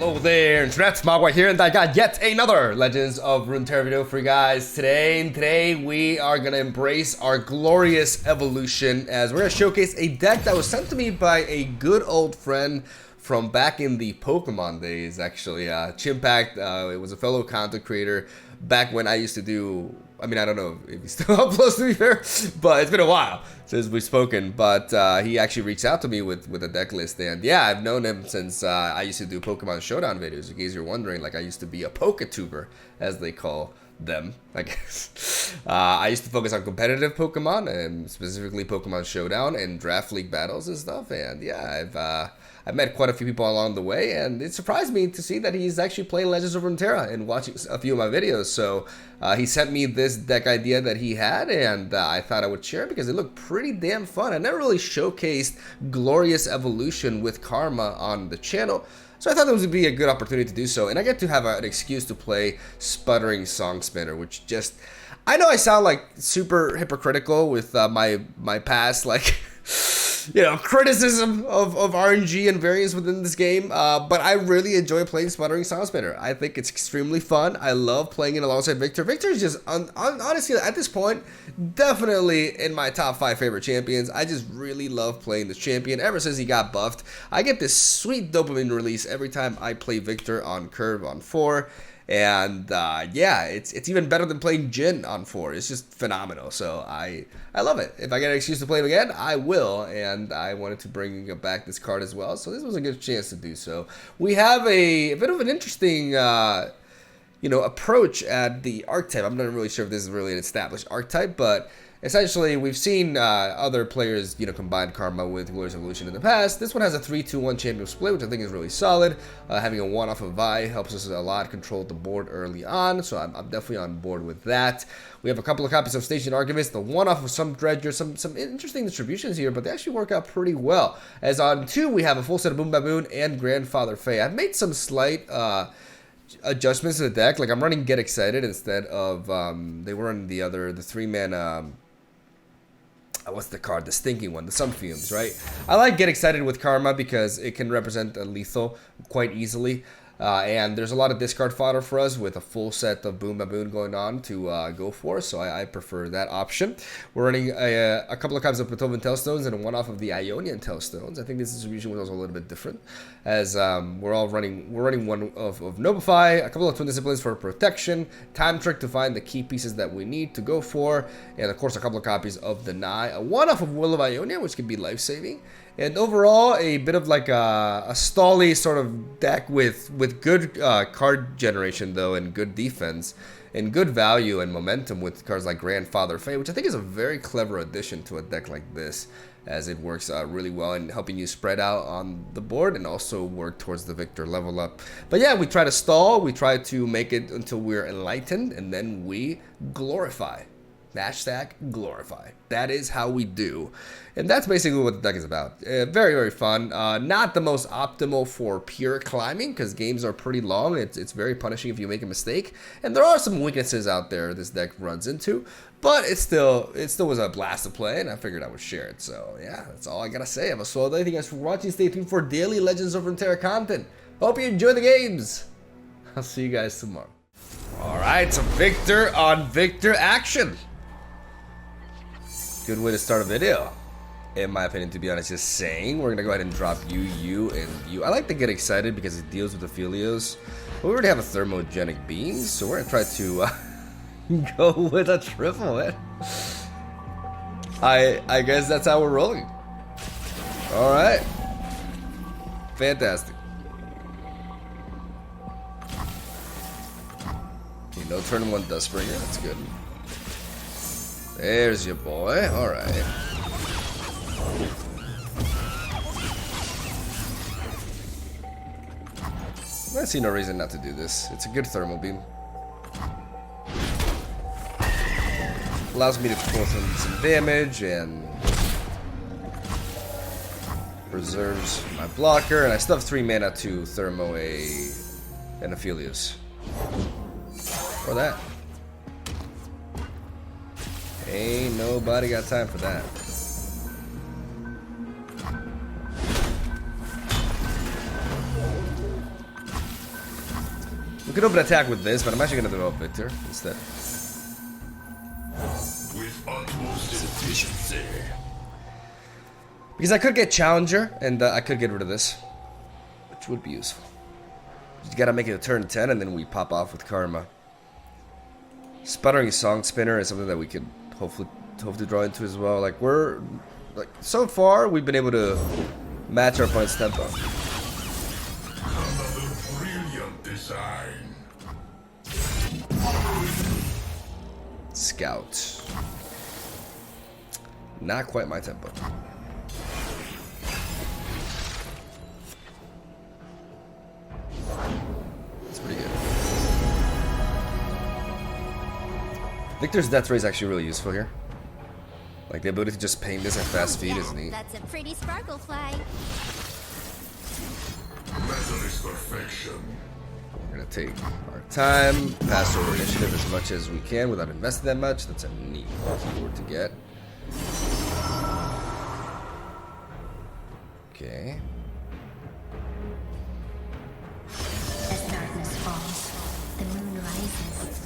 Hello there, it's MegaMogwai here, and I got yet another Legends of Runeterra video for you guys today. And today we are gonna embrace our glorious evolution as we're gonna showcase a deck that was sent to me by a good old friend from back in the Pokemon days, actually. Chimpact, it was a fellow content creator back when I used to do, I mean, I don't know if he's still uploads to be fair, but it's been a while since we've spoken. But he actually reached out to me with a deck list, and yeah, I've known him since I used to do Pokemon Showdown videos. In case you're wondering, like I used to be a Poketuber, as they call them, I guess. I used to focus on competitive Pokemon, and specifically Pokemon Showdown and Draft League battles and stuff. And yeah, I've met quite a few people along the way, and it surprised me to see that he's actually playing Legends of Runeterra and watching a few of my videos. So he sent me this deck idea that he had, and I thought I would share it because it looked pretty damn fun. I never really showcased Glorious Evolution with Karma on the channel, so I thought this would be a good opportunity to do so. And I get to have an excuse to play Sputtering Song Spinner, which just, I know I sound like super hypocritical with my past, like, you know, criticism of RNG and variance within this game, but I really enjoy playing Sputtering Song Spinner. I think it's extremely fun. I love playing it alongside Victor. Victor is just, honestly, at this point, definitely in my top 5 favorite champions. I just really love playing this champion. Ever since he got buffed, I get this sweet dopamine release every time I play Victor on Curve on 4. And yeah, it's even better than playing Jin on 4. It's just phenomenal. So I love it. If I get an excuse to play it again, I will. And I wanted to bring back this card as well. So this was a good chance to do so. We have a bit of an interesting you know, approach at the archetype. I'm not really sure if this is really an established archetype, but essentially, we've seen other players, you know, combine Karma with Glorious Evolution in the past. This one has a 3-2-1 champion split, which I think is really solid. Having a 1 off of Vi helps us a lot control the board early on, so I'm definitely on board with that. We have a couple of copies of Station Archivist, the 1 off of some Dredger, some interesting distributions here, but they actually work out pretty well. As on 2, we have a full set of Boom Baboon and Grandfather Fae. I've made some slight adjustments to the deck. Like, I'm running Get Excited instead of, they were on the 3-man, what's the card? The stinking one, the Sun Fumes, right? I like Get Excited with Karma because it can represent a lethal quite easily. And there's a lot of discard fodder for us with a full set of Boom Baboon going on to go for, so I prefer that option. We're running a couple of copies of Patovan Tailstones and a 1 off of the Ionian Tailstones. I think this distribution was also a little bit different, as we're running 1 of Notify, a couple of Twin Disciplines for protection, Time Trick to find the key pieces that we need to go for, and of course a couple of copies of Deny, a 1 off of Will of Ionia, which can be life-saving. And overall, a bit of like a stally sort of deck with good card generation, though, and good defense, and good value and momentum with cards like Grandfather Fae, which I think is a very clever addition to a deck like this, as it works really well in helping you spread out on the board and also work towards the Victor level up. But yeah, we try to stall, we try to make it until we're enlightened, and then we glorify. Hashtag glorify. That is how we do. And that's basically what the deck is about. Very, very fun. Not the most optimal for pure climbing, because games are pretty long. It's very punishing if you make a mistake. And there are some weaknesses out there this deck runs into. But it still was a blast to play, and I figured I would share it. So yeah, that's all I gotta say. Have a swell day. Thank you guys for watching. Stay tuned for daily Legends of Runeterra content. Hope you enjoy the games. I'll see you guys tomorrow. Alright, some Victor on Victor action. Good way to start a video, in my opinion, to be honest. Just saying, we're gonna go ahead and drop you, and you. I like to Get Excited because it deals with the Philios, but we already have a Thermogenic Beam, so we're gonna try to go with a triple, man. I guess that's how we're rolling. All right, fantastic. Okay, no turn 1 Dustspringer, that's good. There's your boy. All right. I see no reason not to do this. It's a good thermal beam. Allows me to pull some damage and preserves my blocker. And I still have 3 mana to thermo an Aphelios. For that. Ain't nobody got time for that. could open attack with this, but I'm actually gonna develop Victor instead. With utmost efficiency. Because I could get Challenger, and I could get rid of this, which would be useful. You gotta make it a turn 10, and then we pop off with Karma. Sputtering Song Spinner is something that we could hopefully draw into as well. Like, so far, we've been able to match our opponent's tempo. Another brilliant design. Scout. Not quite my tempo. That's pretty good. Victor's Death Ray is actually really useful here. Like, the ability to just paint this at fast speed is neat. That's a pretty sparkle fly. Metalist perfection. We're gonna take our time, pass over initiative as much as we can without investing that much. That's a neat keyword to get. Okay. As darkness falls, the moon rises.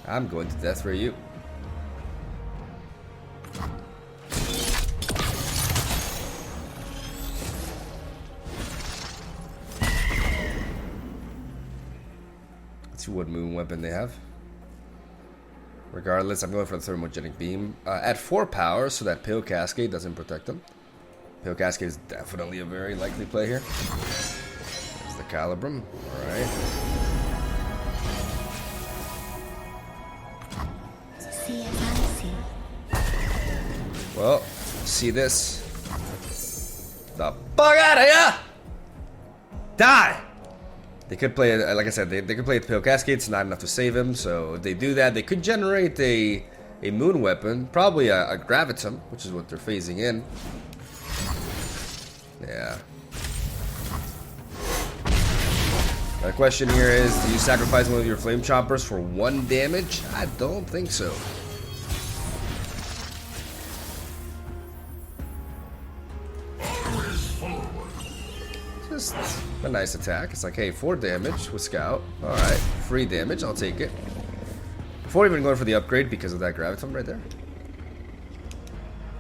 I'm going to Death Ray you. Let's see what moon weapon they have. Regardless, I'm going for the Thermogenic Beam. At 4 power, so that Pale Cascade doesn't protect them. Pale Cascade is definitely a very likely play here. There's the Calibrum. Alright. See as I see. Well, see this. The fuck out of here! Die! They could play, like I said, they could play the Pale Cascade. It's not enough to save him, so if they do that, they could generate a moon weapon, probably a Gravitum, which is what they're phasing in. Yeah. The question here is, do you sacrifice one of your Flame Choppers for 1 damage? I don't think so. Just a nice attack. It's like, hey, 4 damage with Scout. Alright, free damage, I'll take it. Before even going for the upgrade because of that Gravitum right there.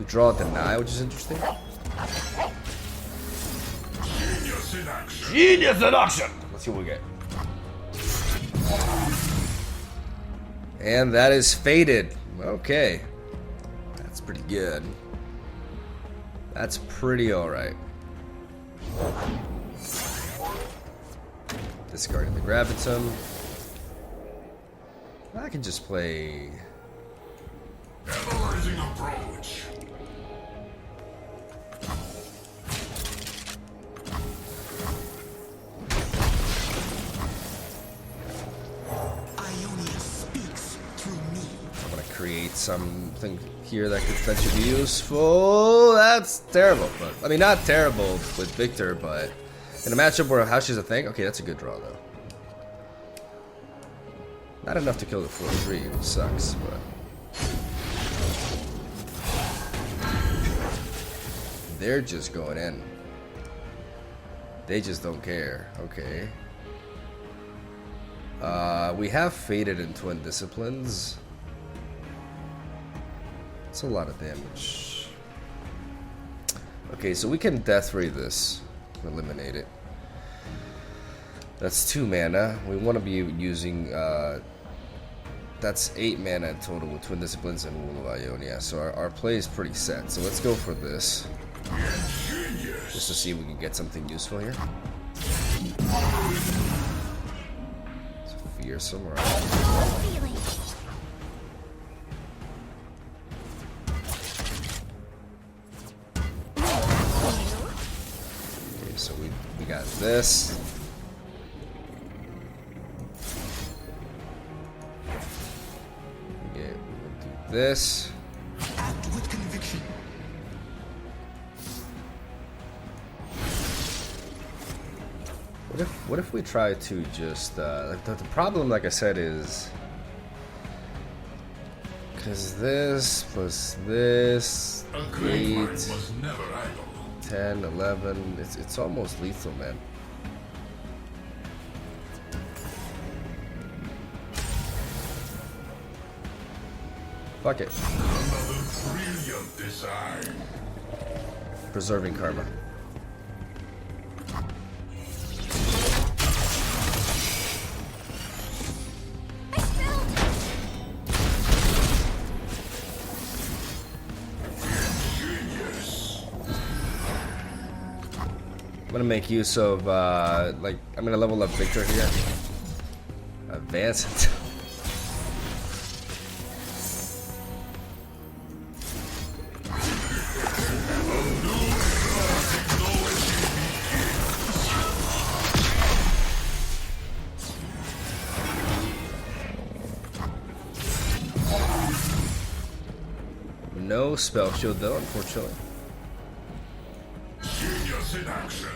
We draw a Deny, which is interesting. Genius in action. Genius in action! Let's see what we get. And that is Faded. Okay. That's pretty good. That's pretty alright. Discarding the Gravitum. I can just play. Analyzing approach. Ionia speaks through me. I'm gonna create something here that could potentially be useful. That's terrible, but I mean, not terrible with Victor, but in a matchup where House is a thing, okay, that's a good draw though. Not enough to kill the 4/3, which sucks, but they're just going in. They just don't care. Okay. We have Faded in Twin Disciplines. It's a lot of damage. Okay, so we can Death Ray this. Eliminate it. That's 2 mana. We want to be using that's 8 mana in total with Twin Disciplines and Wool of Ionia. So our play is pretty set. So let's go for this. Just to see if we can get something useful here. It's fearsome, right? Feeling. Okay, so we got this. Okay, we'll do this. Act with conviction. What if we try to just the problem, like I said, is because this plus this A great mind 8, was never idle. 10, 11, it's almost lethal, man. Fuck it. Another brilliant design. Preserving karma. I spilled. Genius. I'm gonna make use of like I'm gonna level up Victor here. Advance it. No spell shield though, unfortunately. Genius in action.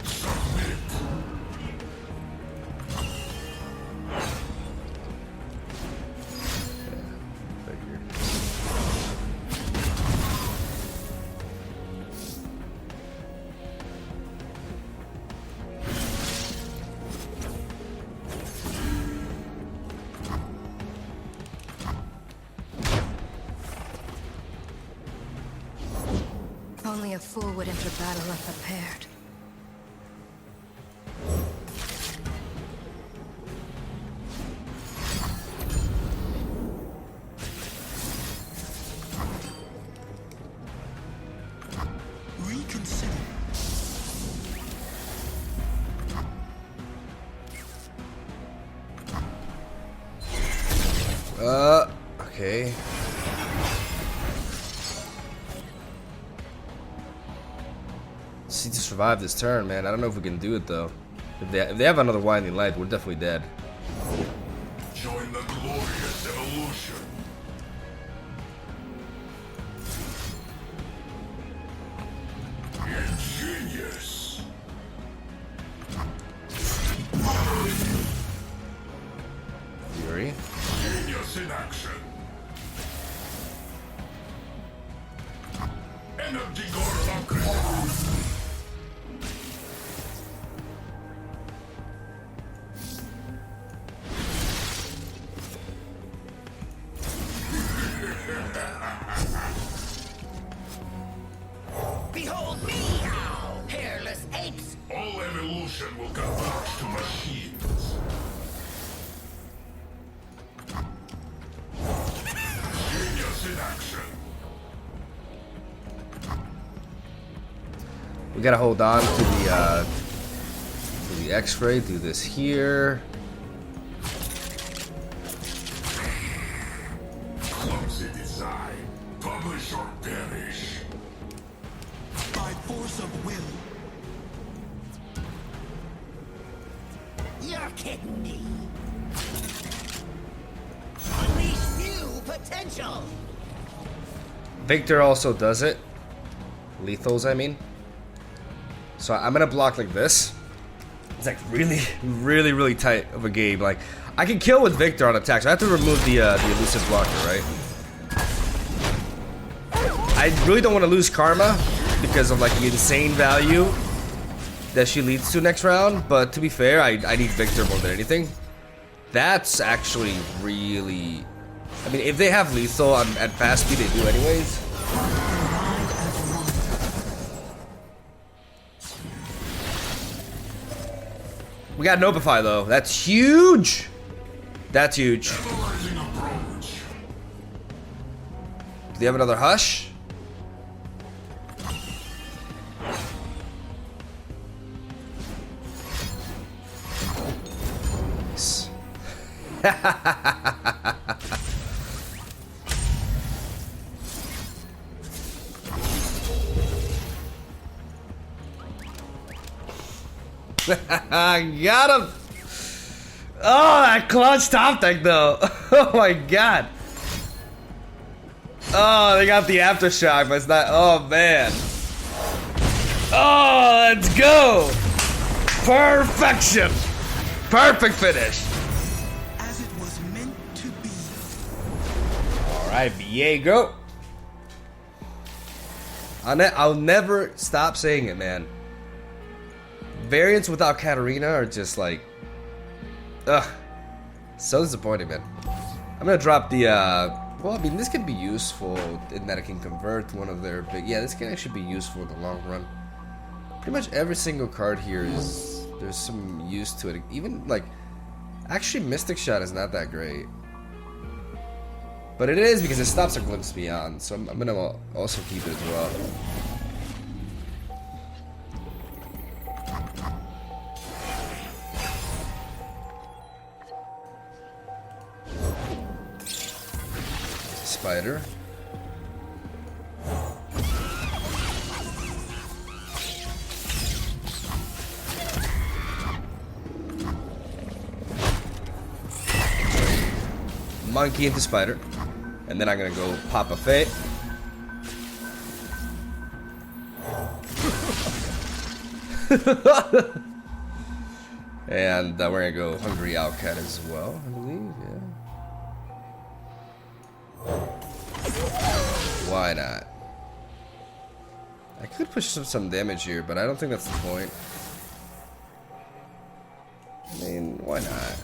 Submit. Only a fool would enter battle unprepared. Reconsider. Okay. Just need to survive this turn, man. I don't know if we can do it though. If they have another winding light, we're definitely dead. Join the glorious evolution. Ingenious. Fury. Genius in action. Energy Gorlock. Behold me now, hairless apes! All evolution will converge to machines. Genius in action. We gotta hold on to the X-ray. Do this here. Clumsy design. Publish or perish. By force of will. You're kidding me! Unleash new potential! Victor also does it. Lethals, I mean. So I'm gonna block like this. It's like really, really, really tight of a game. Like I can kill with Victor on attack, so I have to remove the elusive blocker, right? I really don't want to lose karma because of like the insane value that she leads to next round. But to be fair, I need Victor more than anything. That's actually really. I mean, if they have lethal at fast speed, they do anyways. We got Nobify though. That's huge. That's huge. Evolving approach. Do they have another Hush? Nice. Got him! Oh, that clutch top deck though. Oh my god. Oh, they got the aftershock, but it's not. Oh man. Oh, let's go! Perfection! Perfect finish. As it was meant to be. Alright, Viego. I'll never stop saying it, man. Variants without Katarina are just like, ugh, so disappointing, man. I'm gonna drop the, well, I mean, this can be useful in that it can convert one of their big, yeah, this can actually be useful in the long run. Pretty much every single card here is, there's some use to it. Even, like, actually Mystic Shot is not that great. But it is because it stops a Glimpse Beyond, so I'm gonna also keep it as well. Spider. Monkey into Spider. And then I'm gonna go pop a Fate. And we're gonna go Hungry Owlcat as well, I believe, yeah. Why not? I could push some damage here, but I don't think that's the point. I mean, why not?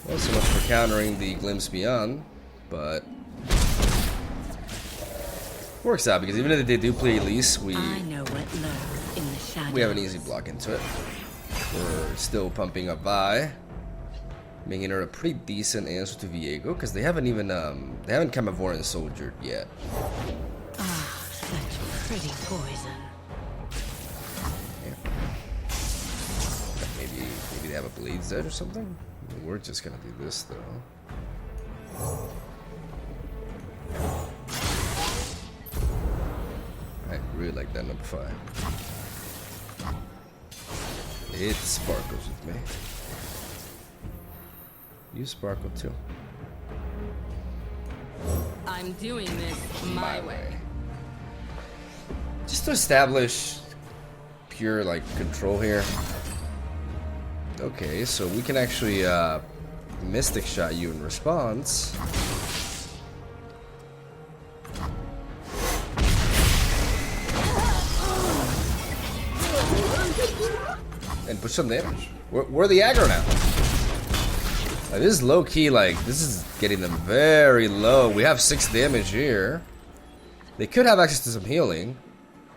Well, so much for countering the Glimpse Beyond, but works out because even if they do play Elise, we have an easy block into it. We're still pumping up Vi, making her a pretty decent answer to Viego because they haven't even Camavoran soldiered yet. Ah, such pretty poison. Yeah. Maybe they have a Blade's Edge or something. We're just gonna do this though. I really like that number 5. It sparkles with me. You sparkle too. I'm doing this my way. Just to establish pure like control here. Okay, so we can actually Mystic Shot you in response. And put some damage. We're the aggro now. This is low key, like, this is getting them very low. We have 6 damage here. They could have access to some healing,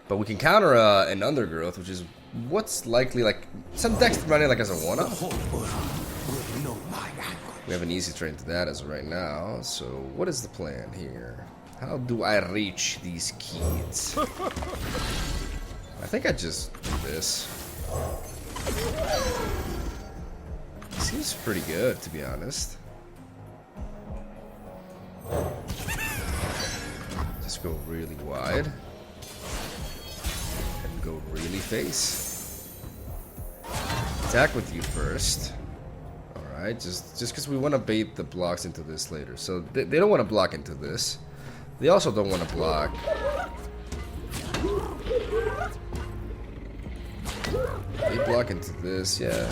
but we can counter an Undergrowth, which is what's likely, like, some decks running like as a one-up. We have an easy train to that as of right now. So what is the plan here? How do I reach these kids? I think I just do this. Seems pretty good, to be honest. Just go really wide. And go really face. Attack with you first. Alright, just because we want to bait the blocks into this later. So they don't want to block into this. They also don't want to block. They block into this, yeah.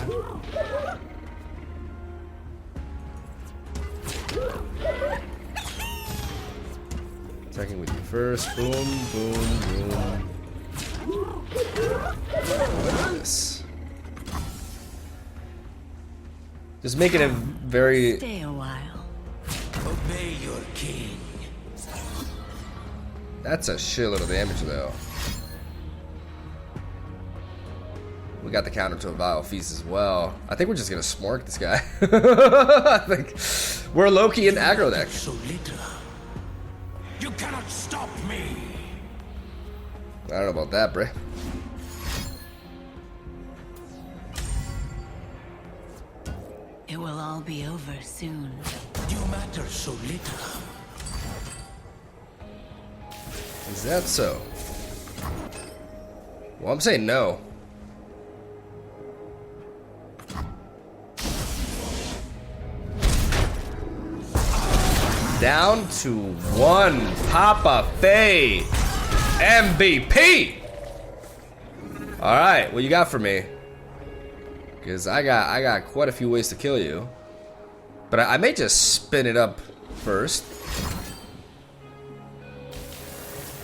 Attacking with you first. Boom, boom, boom. This. Just making it very. Stay a while. Obey your king. That's a shitload of damage, though. We got the counter to a Vile Feast as well. I think we're just gonna smork this guy. I think we're low-key in aggro deck. So little. You cannot stop me. I don't know about that, bruh. It will all be over soon. You matter so little. Is that so? Well, I'm saying no. Down to 1. Papa Faye. MVP. All right, what you got for me? Because I got quite a few ways to kill you. But I may just spin it up first.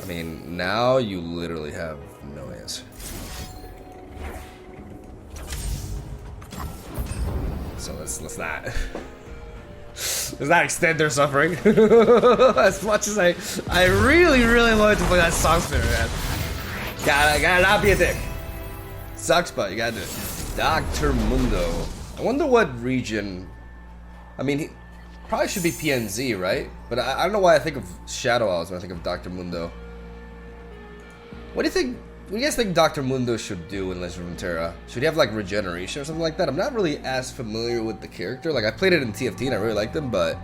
I mean, now you literally have no answer. So let's not extend their suffering. As much as I really wanted to play that song spinner, man. Gotta not be a dick. Sucks, but you gotta do it. Dr. Mundo. I wonder what region. I mean, he probably should be PNZ, right? But I don't know why I think of Shadow Owls when I think of Dr. Mundo. What do you think? What do you guys think Dr. Mundo should do in Legend of Runeterra? Should he have like regeneration or something like that? I'm not really as familiar with the character. Like I played it in TFT and I really liked him, but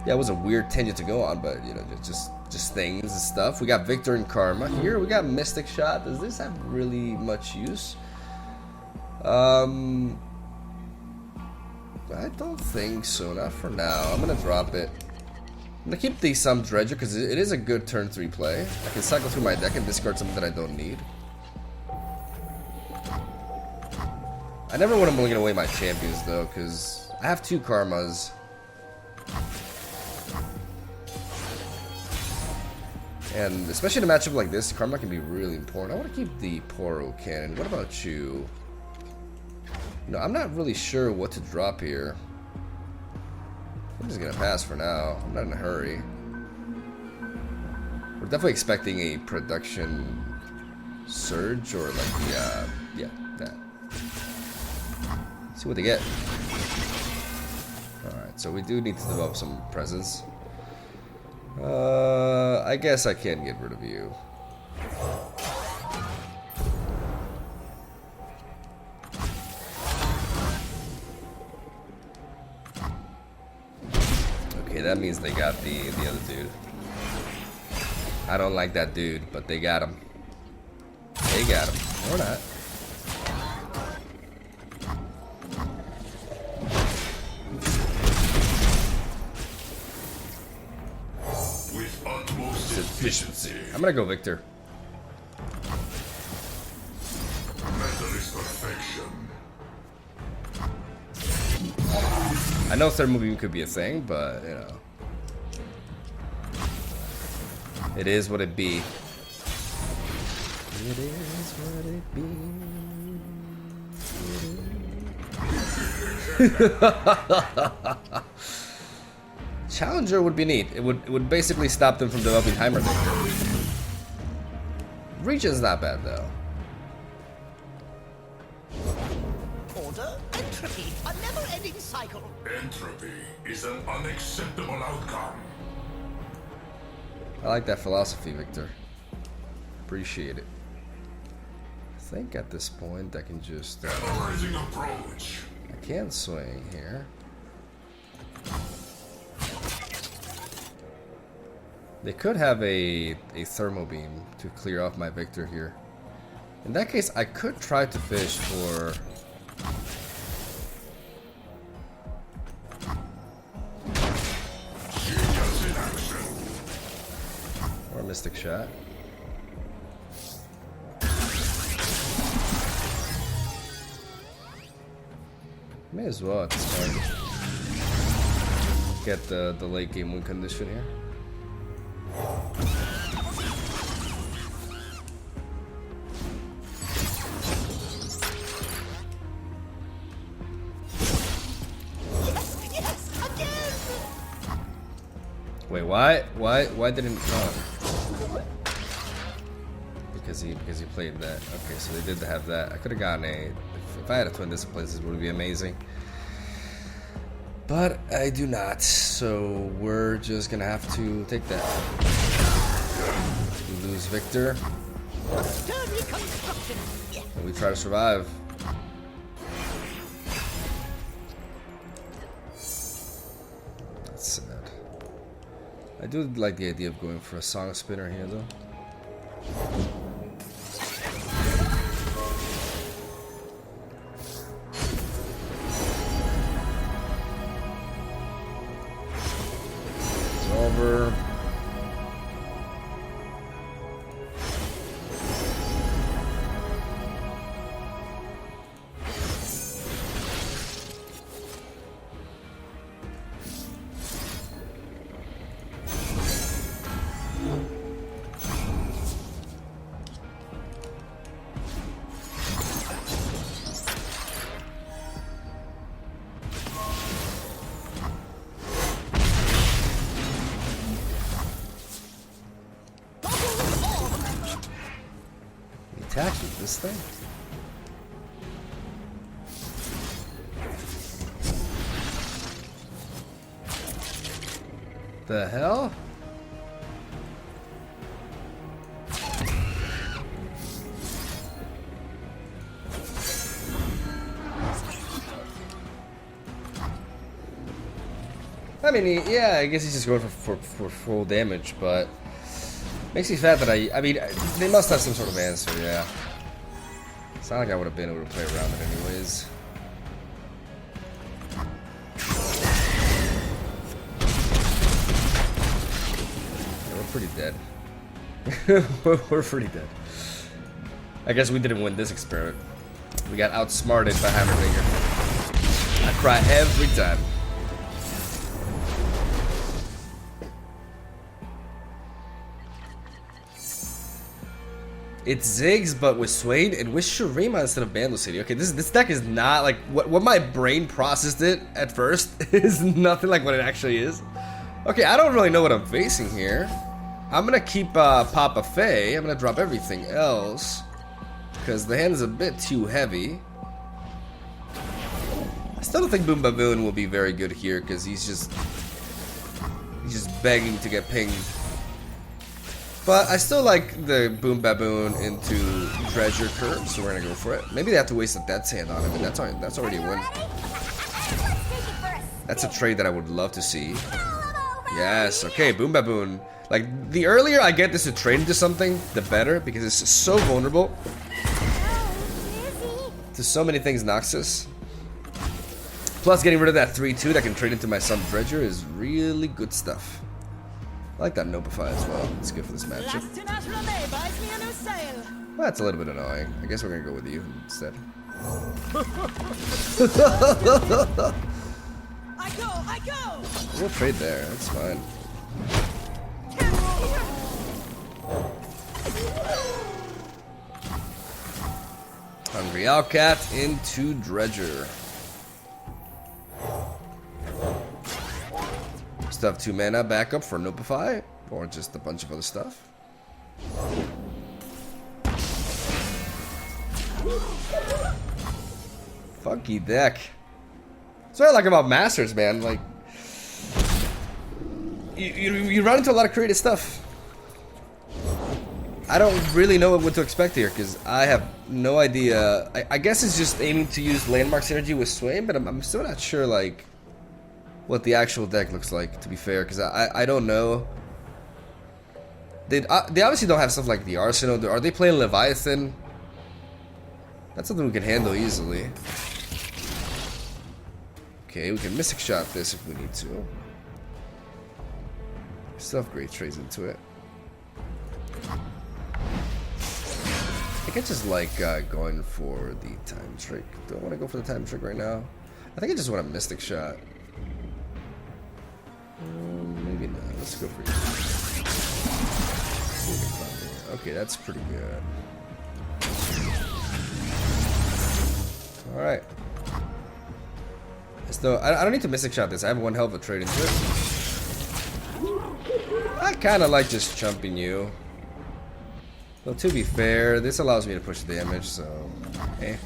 yeah, it was a weird tangent to go on. But you know, just things and stuff. We got Victor and Karma here. We got Mystic Shot. Does this have really much use? I don't think so. Not for now. I'm gonna drop it. I'm gonna keep the Some Dredger because it is a good turn 3 play. I can cycle through my deck and discard something that I don't need. I never want to mulligan away my champions though, because I have 2 Karmas. And especially in a matchup like this, Karma can be really important. I want to keep the Poro Cannon. What about you? No, I'm not really sure what to drop here. I'm just gonna pass for now. I'm not in a hurry. We're definitely expecting a production surge or like yeah, that. See what they get. Alright, so we do need to develop some presence. I guess I can get rid of you. Okay, that means they got the other dude. I don't like that dude, but they got him. They got him. Or not. With utmost efficiency. I'm gonna go Victor. Mentalist perfection. I know third movie could be a thing, but you know, it is what it be. It is what it be. Challenger would be neat. It would basically stop them from developing Heimer Victor. Region's not bad though. Order, entropy, a never-ending cycle. Entropy is an unacceptable outcome. I like that philosophy, Victor. Appreciate it. I think at this point I can just Analyzing approach. I can swing here. They could have a thermo beam to clear off my Victor here. In that case, I could try to fish for Genius in action. or Mystic Shot. May as well at this point get the late game win condition here. Yes, again! Wait, why didn't because he played that. Okay, so they did have that. I could have gotten a if I had a twin disciplines, this would be amazing. But I do not, so we're just gonna have to take that. We lose Victor, Turn reconstruction. Yeah. and we try to survive. That's sad. I do like the idea of going for a song spinner here, though. It's over. attacks with this thing? The hell? I mean, yeah, I guess he's just going for full damage, but makes me sad that I mean, they must have some sort of answer, yeah. It's not like I would have been able to play around it anyways. Yeah, we're pretty dead. We're pretty dead. I guess we didn't win this experiment. We got outsmarted by Hammerfinger. I cry every time. It's Ziggs, but with Swain and with Shurima instead of Bandle City. Okay, this deck is not like what my brain processed it at first is nothing like what it actually is. Okay, I don't really know what I'm facing here. I'm gonna keep Papa Faye. I'm gonna drop everything else because the hand is a bit too heavy. I still don't think Boom Baboon will be very good here because he's just begging to get pinged. But I still like the Boom Baboon into Treasure Curve, so we're gonna go for it. Maybe they have to waste a Death's Hand on him, and that's already a win. That's a trade that I would love to see. Yes, okay, Boom Baboon. Like, the earlier I get this to trade into something, the better, because it's so vulnerable to so many things Noxus. Plus, getting rid of that 3-2 that can trade into my Sun Dredger is really good stuff. I like that Nobify as well. It's good for this matchup. Well, that's a little bit annoying. I guess we're gonna go with you instead. I go! We'll trade there. That's fine. Hungry Owlcat into Dredger. Still have 2 mana backup for Nopify, or just a bunch of other stuff. Funky deck. That's what I like about Masters, man. Like, you run into a lot of creative stuff. I don't really know what to expect here because I have no idea. I guess it's just aiming to use Landmark Synergy with Swain, but I'm still not sure, like, what the actual deck looks like, to be fair, because I don't know. They obviously don't have stuff like the Arsenal. Are they playing Leviathan? That's something we can handle easily. Okay, we can Mystic Shot this if we need to. Still have great trades into it. I think I just like going for the Time Trick. Do I want to go for the Time Trick right now? I think I just want a Mystic Shot. Maybe not. Let's go for you. Okay, that's pretty good. Alright. So, I don't need to Mystic Shot this. I have one hell of a trade into it. I kind of like just chumping you. Though, to be fair, this allows me to push damage, so... eh.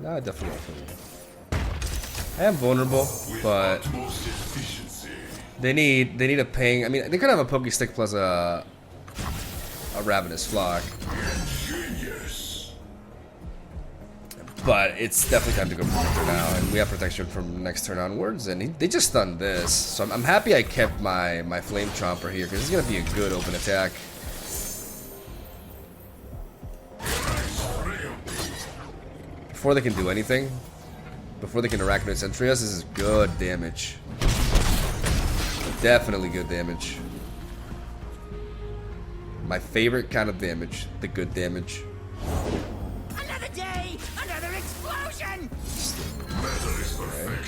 No, I definitely won't for you. I am vulnerable, but they need a ping. I mean, they could have a Pokestick plus a Ravenous Flock, but it's definitely time to go Protector now, and we have protection from next turn onwards. And they just stunned this, so I'm happy I kept my Flame Chomper here because it's gonna be a good open attack. Before they can do anything, before they can Arachnoid Sentry us, this is good damage. Definitely good damage. My favorite kind of damage, the good damage. Another day, another explosion! Okay.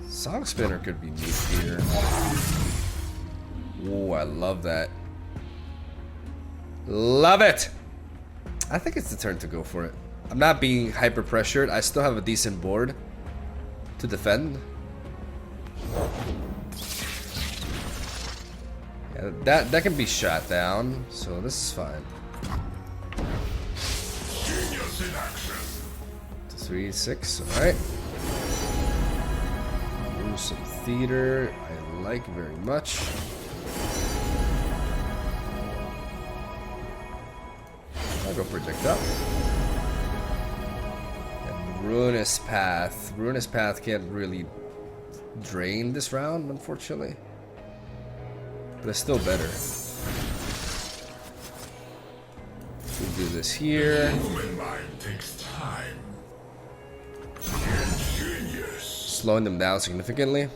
Song Spinner could be neat here. Ooh, I love that. Love it! I think it's the turn to go for it. I'm not being hyper pressured. I still have a decent board to defend. Yeah, that can be shot down, so this is fine. Genius in action. 3, 6, alright. Some theater, I like very much. I'll go projectile. And Ruinous Path. Ruinous Path can't really drain this round, unfortunately. But it's still better. We do this here. Human mind takes time. Ingenious. Slowing them down significantly.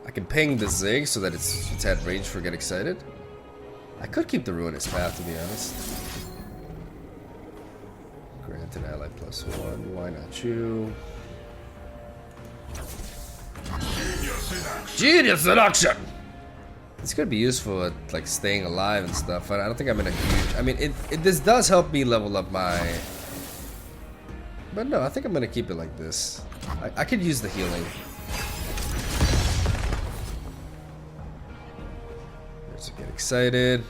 I can ping the Zig so that it's at range for Get Excited. I could keep the Ruinous Path, to be honest. Granted ally +1, why not you? Genius in action! This could be useful at like staying alive and stuff, but I don't think I'm in a huge... I mean, this does help me level up my... But no, I think I'm gonna keep it like this. I could use the healing. There's a Get Excited.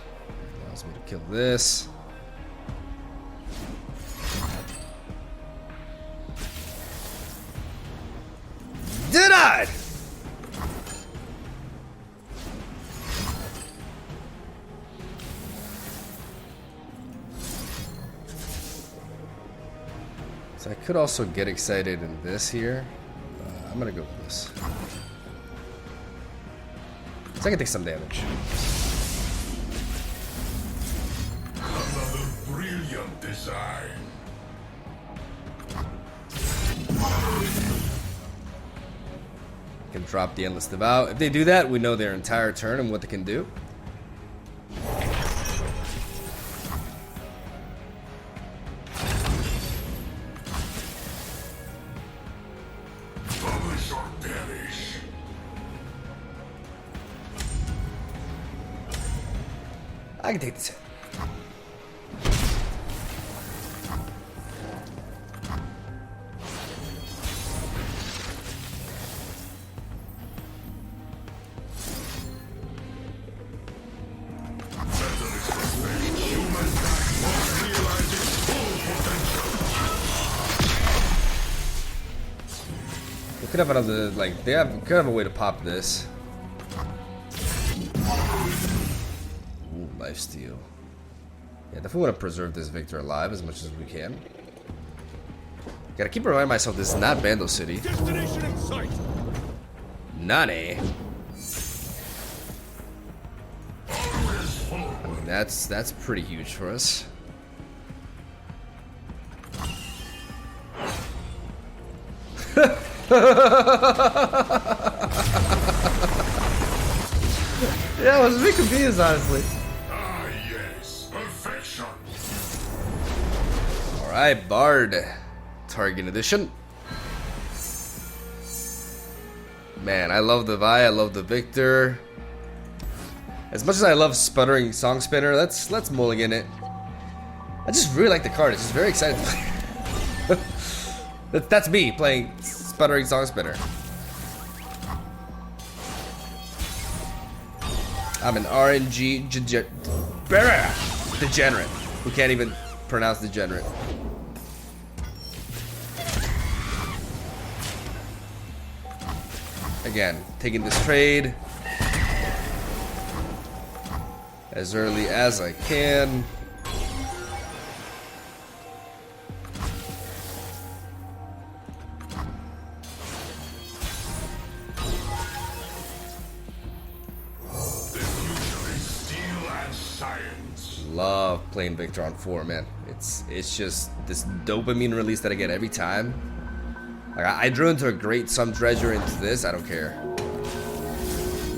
Allows me to kill this. Denied! So I could also Get Excited in this here. I'm gonna go with this. So I can take some damage. Another brilliant design. Can drop the Endless Devout. If they do that, we know their entire turn and what they can do. Publish or perish. I can take this. We could have another, like, could have a way to pop this. Ooh, lifesteal. Yeah, definitely want to preserve this Victor alive as much as we can. Gotta keep reminding myself this is not Bando City. Destination in sight. Nani. I mean, that's pretty huge for us. Yeah, I was a bit confused, honestly. Ah, yes. Perfection. Alright, Bard. Target edition. Man, I love the Vi, I love the Victor. As much as I love Sputtering Song Spinner, let's mulligan it. I just really like the card, it's just very exciting to play. That's me playing Sputtering Song Spinner. I'm an RNG degenerate who can't even pronounce degenerate. Again, taking this trade as early as I can. Love playing Victor on 4, man. It's just this dopamine release that I get every time. Like I drew into a great Sum Treasure into this. I don't care.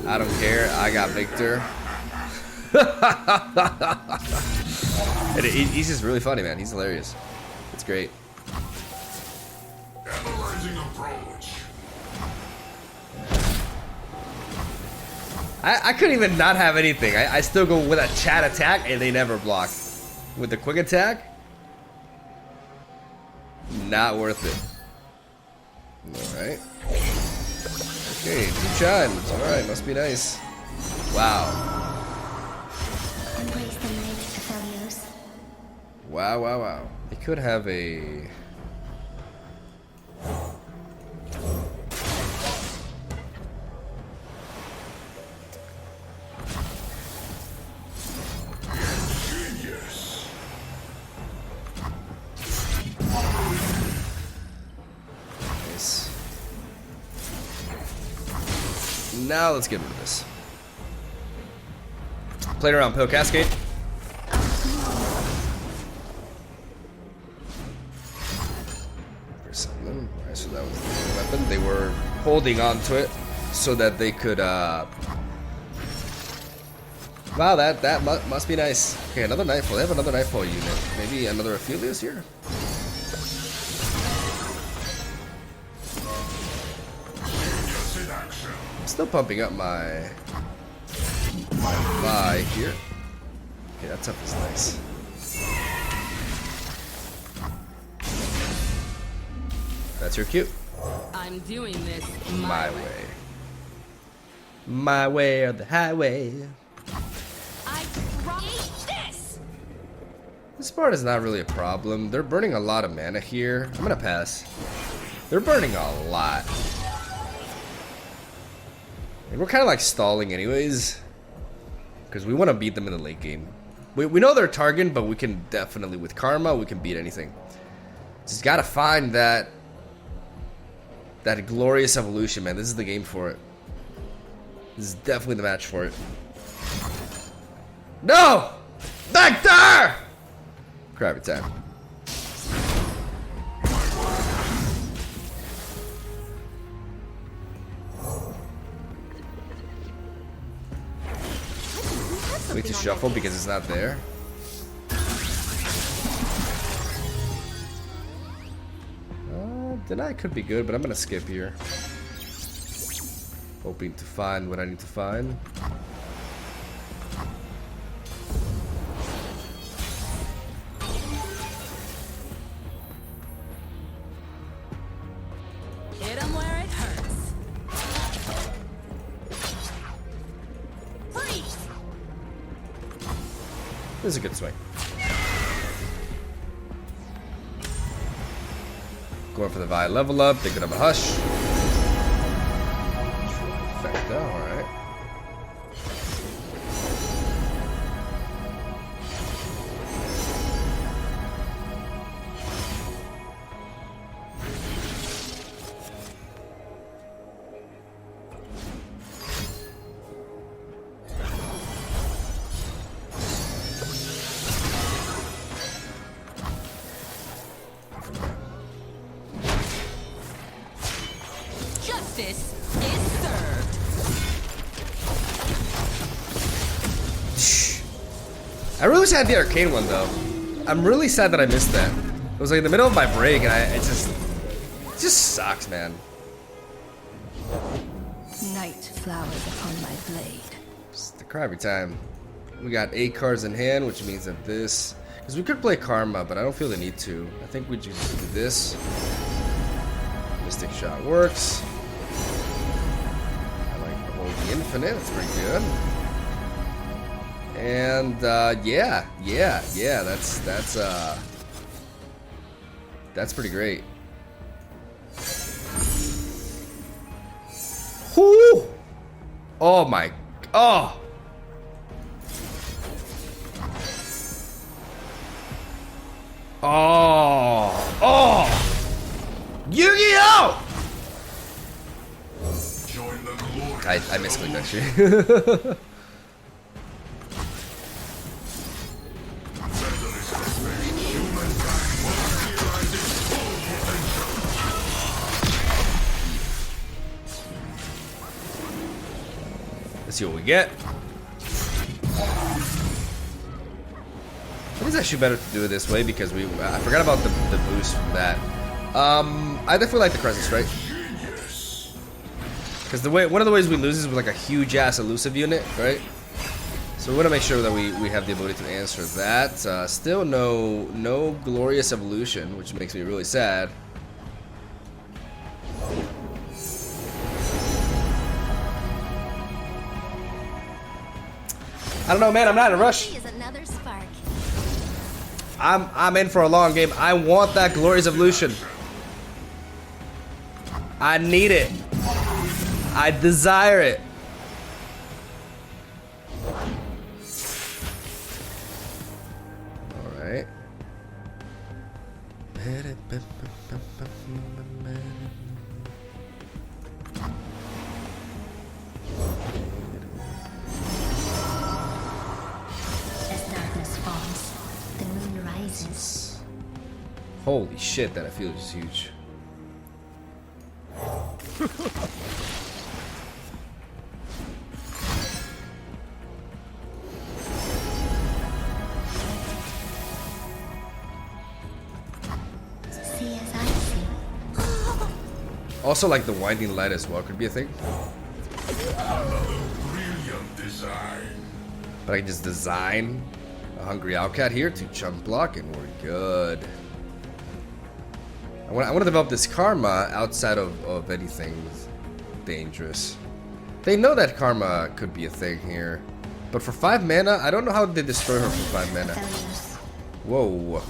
I don't care. I got Victor. And he's just really funny, man. He's hilarious. It's great. Analyzing approach. I couldn't even not have anything. I still go with a chat attack and they never block. With the quick attack. Not worth it. Alright. Okay, 2 chimes. Alright, must be nice. Wow. Embrace the night, Aphelios. Wow, wow, wow. They could have a... Nice. Now let's get rid of this. Played around Pill Cascade. For something. Alright, so that was the weapon. They were holding on to it so that they could wow, that must be nice. Okay, another Nightfall. They have another Nightfall unit. Maybe another Aphelios here? I'm still pumping up my buy here. Okay, that stuff is nice. That's your cute. I'm doing this My way. My way or the highway. I promise this. This part is not really a problem. They're burning a lot of mana here. I'm gonna pass. They're burning a lot. And we're kind of like stalling anyways. Because we want to beat them in the late game. We know they're targeting, but we can definitely, with Karma, we can beat anything. Just gotta find that glorious evolution, man. This is the game for it. This is definitely the match for it. No! Vector! Crap, it's time. Wait to shuffle because it's not there. Deny could be good, but I'm gonna skip here. Hoping to find what I need to find. Hit 'em where it hurts. Freeze. This is a good swing. Going for the Vi level up. They could have a hush. Perfecto, alright. Justice is served. I really wish I had the arcane one though. I'm really sad that I missed that. It was like in the middle of my break and it just sucks, man. Night flowers upon my blade. It's the cry every time. We got 8 cards in hand, which means that this... Because we could play Karma, but I don't feel the need to. I think we just do this. Mystic Shot works. I like the whole Infinite, it's pretty good. And yeah, that's pretty great. Whoo! Oh my, oh! Oh! Oh! Yu-Gi-Oh! Join the glory. I misclicked actually. Let's see what we get. I think it's actually better to do it this way because I forgot about the boost from that. I definitely like the Crescent Strike. Because one of the ways we lose is with like a huge ass elusive unit, right? So So we want to make sure that we have the ability to answer that. Still no glorious evolution, which makes me really sad. I don't know, man. I'm not in a rush. Is another spark. I'm in for a long game. I want that glorious evolution. I need it. I desire it. All right. As darkness falls, the moon rises. Holy shit, that I feel is huge. See as I see. Also, like the winding light as well could be a thing. Brilliant design. But I can just design a hungry owlcat here to chunk block and we're good. I want to develop this karma outside of anything dangerous. They know that karma could be a thing here. But for 5 mana, I don't know how they destroy her for 5 mana. Aphelios. Whoa.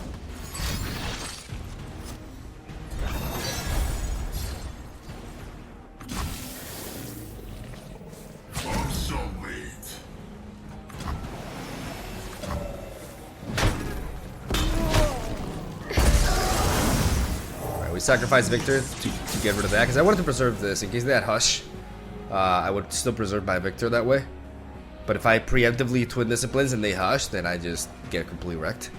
I'm so late. Alright, we sacrifice Victor to get rid of that because I wanted to preserve this in case they had Hush. I would still preserve my Victor that way. But if I preemptively Twin Disciplines and they Hush, then I just get completely wrecked.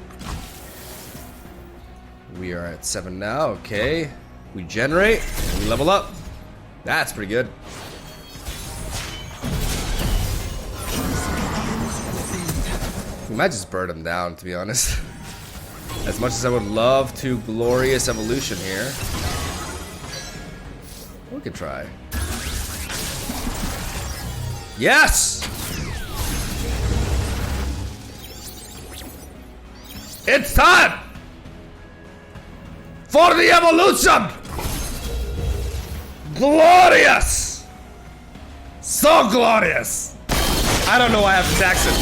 We are at 7 now, okay. We generate, we level up. That's pretty good. We might just burn them down, to be honest. As much as I would love to glorious evolution here. We could try. Yes! It's time! For the evolution! Glorious! So glorious! I don't know why I have to tax it.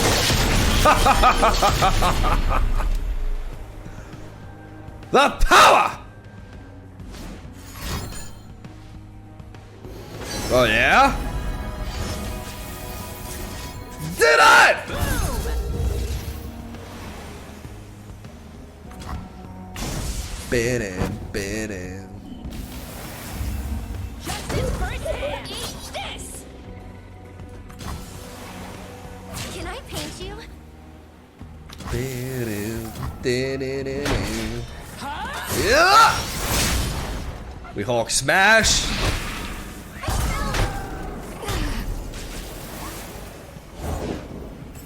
The power! Oh yeah? Did I? Bidding. Justice firsthand. Eat this. Can I paint you? Yeah! We Hulk smash.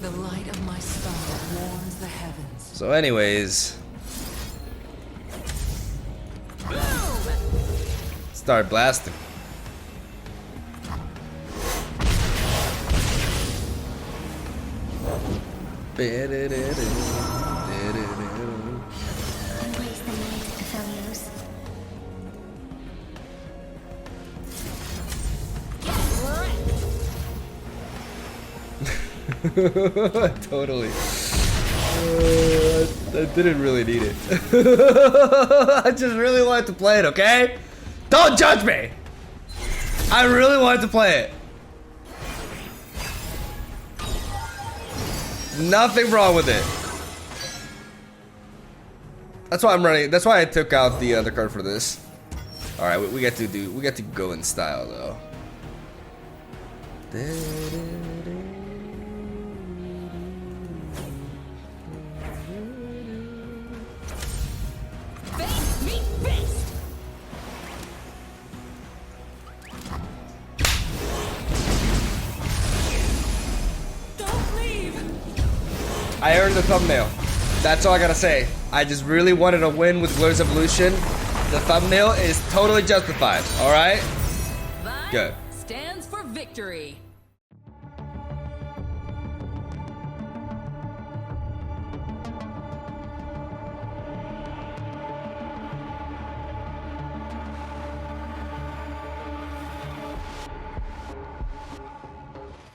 The light of my star warms the heavens. So anyways, start blasting. Embrace the night, Aphelios. Totally. I didn't really need it. I just really wanted to play it, okay? Don't judge me! I really wanted to play it. Nothing wrong with it. That's why I'm running. That's why I took out the other card for this. All right, we get to go in style though. Face meet fist. Don't leave. I earned the thumbnail. That's all I gotta say. I just really wanted to win with Glorious Evolution. The thumbnail is totally justified. All right. That Good. stands for victory.